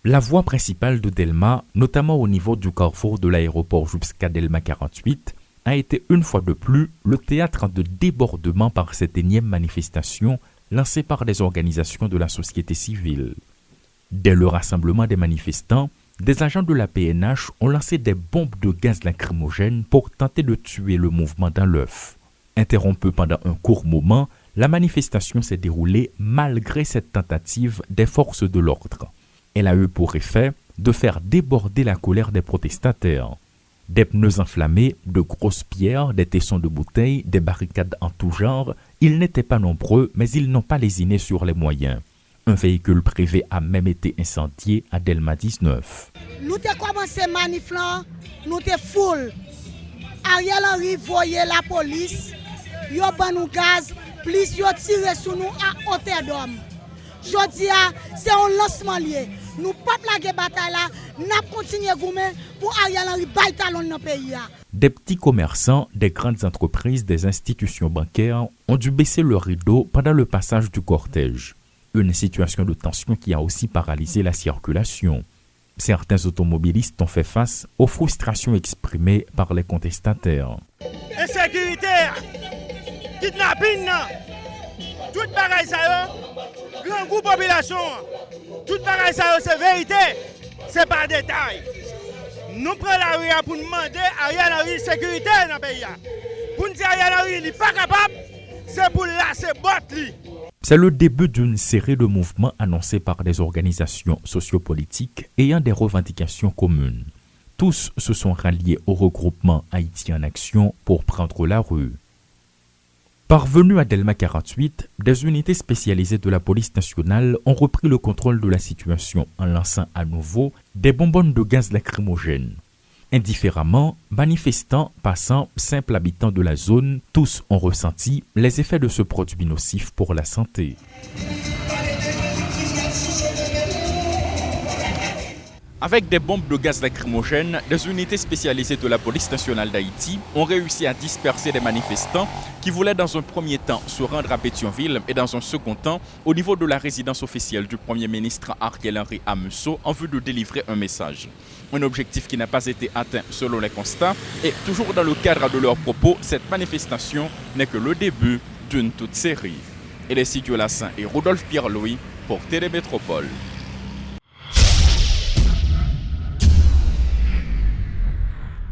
La voie principale de Delma, notamment au niveau du carrefour de l'aéroport jusqu'à Delma 48, a été une fois de plus le théâtre de débordement par cette énième manifestation lancée par des organisations de la société civile. Dès le rassemblement des manifestants, des agents de la PNH ont lancé des bombes de gaz lacrymogène pour tenter de tuer le mouvement dans l'œuf. Interrompue pendant un court moment, la manifestation s'est déroulée malgré cette tentative des forces de l'ordre. Elle a eu pour effet de faire déborder la colère des protestataires. Des pneus enflammés, de grosses pierres, des tessons de bouteilles, des barricades en tout genre, ils n'étaient pas nombreux, mais ils n'ont pas lésiné sur les moyens. Un véhicule privé a même été incendié à Delma 19. Nous avons commencé à manifester, nous étions full. Ariel Henry voyait la police, ils ont nous gaz, plus ils ont tiré sur nous à hauteur d'homme. Je dis, c'est un lancement lié. Nous ne pouvons pas plaguer la bataille là, nous continuons à goumer pour Ariel Henry bailler talon dans le pays. Des petits commerçants, des grandes entreprises, des institutions bancaires ont dû baisser le rideau pendant le passage du cortège. Une situation de tension qui a aussi paralysé la circulation. Certains automobilistes ont fait face aux frustrations exprimées par les contestataires. Insécurité, kidnapping, tout pareil ça, grand groupe population, tout pareil ça, c'est vérité, c'est pas détail. Nous prenons la rue pour demander à Ariel Henry sécurité dans le pays. Pour nous dire Ariel Henry n'est pas capable, c'est pour lasser bot. C'est le début d'une série de mouvements annoncés par des organisations sociopolitiques ayant des revendications communes. Tous se sont ralliés au regroupement Haïti en Action pour prendre la rue. Parvenus à Delma 48, des unités spécialisées de la police nationale ont repris le contrôle de la situation en lançant à nouveau des bonbonnes de gaz lacrymogène. Indifféremment, manifestants, passants, simples habitants de la zone, tous ont ressenti les effets de ce produit nocif pour la santé. Avec des bombes de gaz lacrymogène, des unités spécialisées de la police nationale d'Haïti ont réussi à disperser des manifestants qui voulaient dans un premier temps se rendre à Pétionville et dans un second temps au niveau de la résidence officielle du Premier ministre Ariel Henry à Meusseau en vue de délivrer un message. Un objectif qui n'a pas été atteint selon les constats et toujours dans le cadre de leurs propos, cette manifestation n'est que le début d'une toute série. Et les Lassin et Rodolphe Pierre-Louis pour Télémétropole.